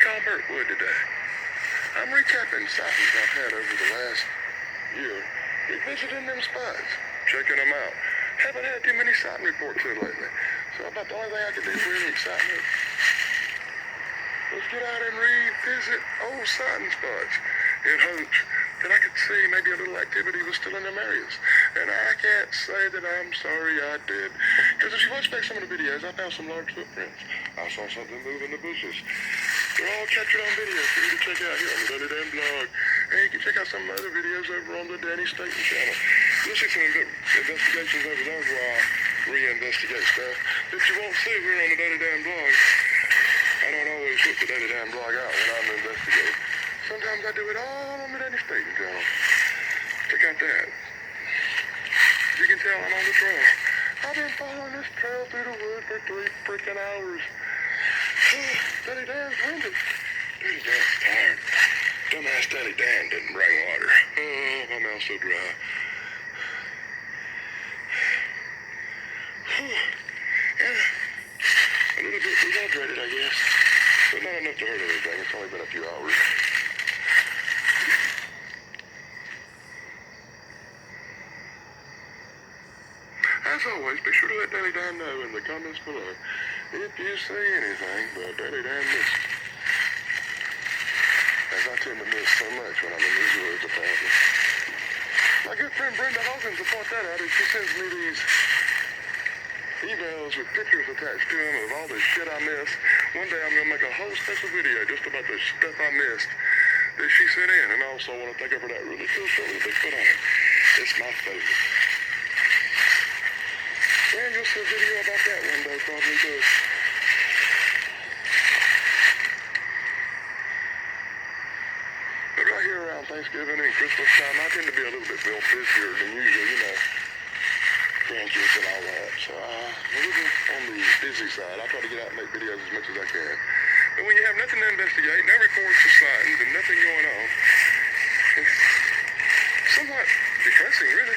Colbert would today. I'm recapping sightings I've had over the last year, revisiting them spots, checking them out. Haven't had too many sighting reports in lately, so about the only thing I can do for any excitement was get out and revisit old sighting spots in hopes that I could see maybe a little activity was still in them areas. And I can't say that I'm sorry I did, because if you watch back some of the videos, I found some large footprints. I saw something move in the bushes. They're all captured on video for you to check out here on the Danny Dan blog. And you can check out some other videos over on the Danny Staten channel. You'll see some investigations over there where I reinvestigate stuff that you won't see here on the Danny Dan blog. I don't always put the Danny Dan blog out when I'm investigating. Sometimes I do it all on the Danny Staten channel. Check out that. You can tell I'm on the trail. I've been following this trail through the woods for 3 freaking hours. Danny Dan's winded. Danny Dan's tired. Dumbass Danny Dan didn't bring water. Oh, my mouth's so dry. Yeah, a little bit dehydrated, I guess. But not enough to hurt anything. It's only been a few hours. As always, be sure to let Danny Dan know in the comments below if you see anything but Danny Dan missed. As I tend to miss so much when I'm in these woods, apparently. My good friend Brenda Hawkins will point that out, and she sends me these emails with pictures attached to them of all the shit I missed. One day I'm going to make a whole special video just about the stuff I missed that she sent in, and I also want to thank her for that really cool show with a Bigfoot on it. It's my favorite. And you'll see a video about that one day, probably too. But right here around Thanksgiving and Christmas time, I tend to be a little bit more busier than usual, you know. Grandkids and all that. So I'm a little on the busy side. I try to get out and make videos as much as I can. But when you have nothing to investigate, no reports of sightings, and nothing going on, it's somewhat depressing, really.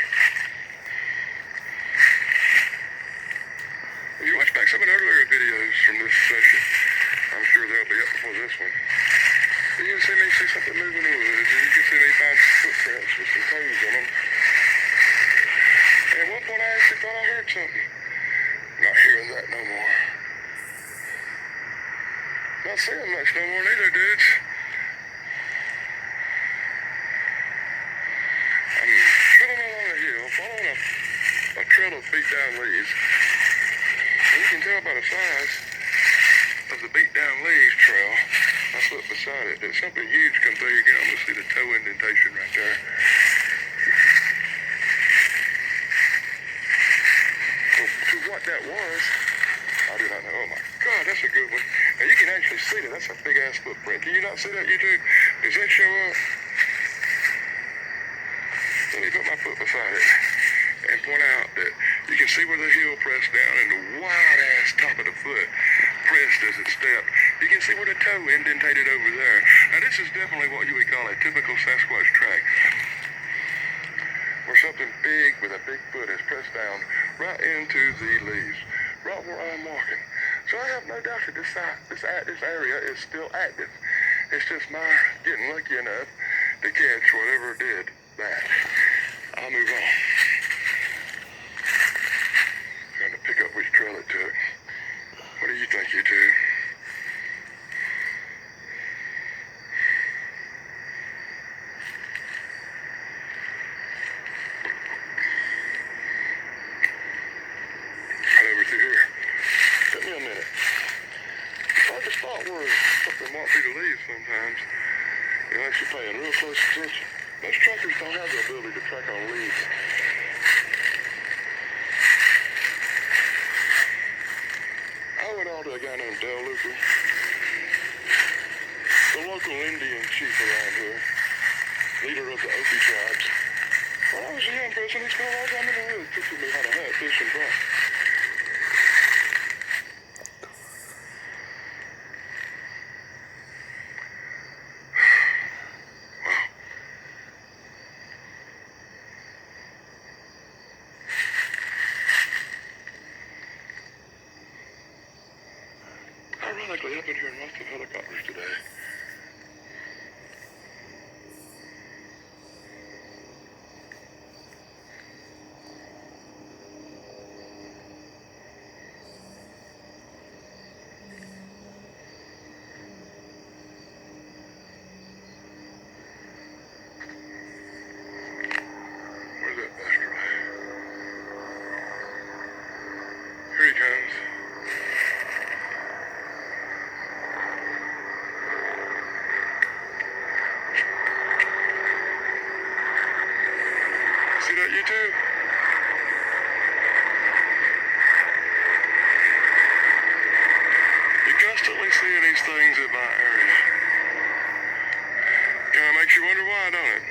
If you watch back some of the earlier videos from this session, I'm sure they'll be up before this one. You can see me see something move in the woods, and you can see me find some footprints with some toes on them. And at one point I actually thought I heard something. Not hearing that no more. Not seeing much no more neither, dudes. I'm sitting along a hill, following a trail of beat down leaves. And you can tell by the size of the beat down leaves trail, I look beside it, that something huge come through. You can almost see the toe indentation right there. Well, to what that was, I do not know. Oh my God, that's a good one. Now you can actually see that. That's a big ass footprint. Can you not see that, YouTube? Does that show up? Let me put my foot beside it and point out that you can see where the heel pressed down and the wide ass top of the foot pressed as it stepped. You can see where the toe indentated over there. Now this is definitely what you would call a typical Sasquatch track, where something big with a big foot is pressed down right into the leaves, right where I'm walking. So I have no doubt that this area is still active. It's just my getting lucky enough to catch whatever did that. I'll move on. Trying to pick up which trail it took. What do you think, you two? Right over through here. Took me a minute. It's hard to spot where something walks through the leaves sometimes, unless you're paying real close attention. Most trackers don't have the ability to track on leaves. I went all to a guy named Del Luker, the local Indian chief around here, leader of the Okie tribes. When I was a young person, he spent a lot of time in the woods teaching me how to hunt, fish, and track. Actually, I've been hearing lots of helicopters today. Where's that bastard? Here he comes. See that, YouTube? You constantly see these things in my area. Kind of makes you wonder why, don't it?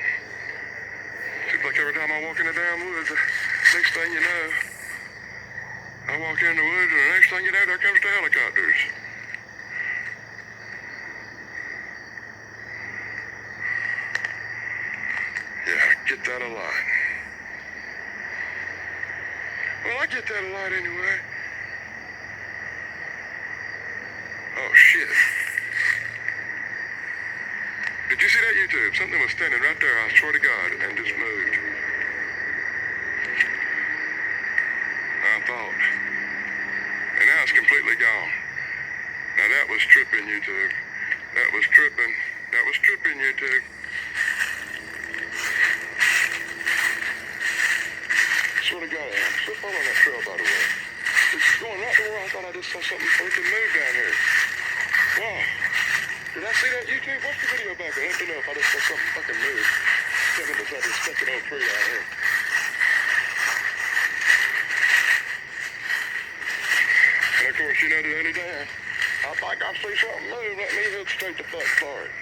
Seems like every time I walk in the damn woods, the next thing you know, I walk in the woods and the next thing you know, there comes the helicopters. Yeah, I get that a lot. Well, I get that a lot anyway. Oh, shit. Did you see that, YouTube? Something was standing right there, I swear to God, and just moved. I thought. And now it's completely gone. Now that was tripping, YouTube. That was tripping. That was tripping, YouTube. Swear to God, I'm still following that trail, by the way. It's going right to where I thought I just saw something freaking move down here. Wow. Did I see that, YouTube? Watch the video back. Let me know if I just saw something fucking move. Something beside this fucking old tree out here. And of course, you know, the other day, I think I see something move. Let me head straight the fuck for it.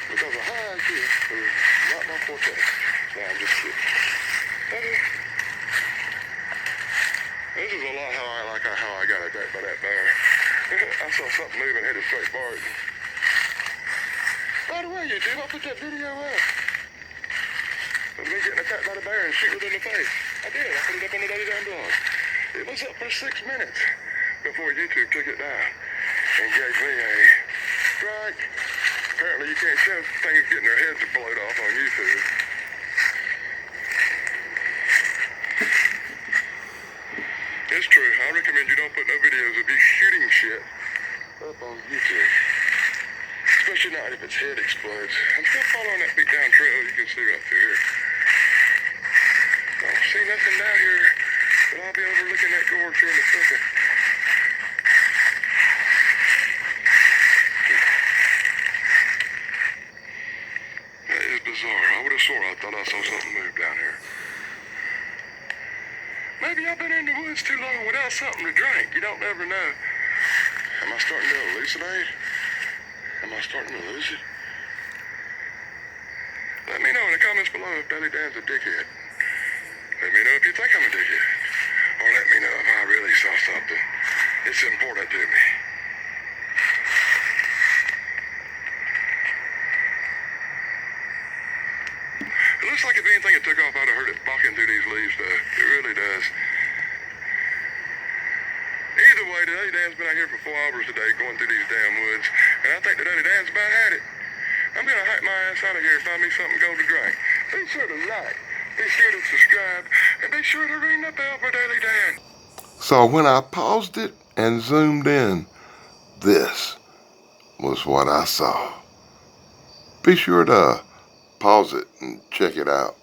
Because a high IQ is not my forte. No, I'm just kidding. This is a lot how I got attacked by that bear. I saw something moving, headed straight for it. By the way, YouTube, I put that video up of me getting attacked by the bear and shooting it in the face. I did. I put it up on the Daily Down blog. It was up for 6 minutes before YouTube took it down and gave me a strike. Apparently, you can't show things getting their heads blowed off on YouTube. It's true. I recommend you don't put no videos of you shooting shit up on YouTube. Especially not if its head explodes. I'm still following that beat down trail you can see right through here. I don't see nothing down here, but I'll be overlooking that gorge here in a second. That is bizarre. I would have swore I thought I saw something move down here. Maybe I've been in the woods too long without something to drink. You don't ever know. Am I starting to hallucinate? Am I starting to lose it? Let me know in the comments below if Daily Dan's a dickhead. Let me know if you think I'm a dickhead. Or let me know if I really saw something. It's important to me. It looks like if anything had took off, I'd have heard it barking through these leaves, though. It really does. Either way, the Daily Dan's been out here for 4 hours today going through these damn woods, and I think the Daily Dan's about had it. I'm going to hike my ass out of here and find me something cold to drink. Be sure to like, be sure to subscribe, and be sure to ring the bell for Daily Dan. So when I paused it and zoomed in, this was what I saw. Be sure to pause it and check it out.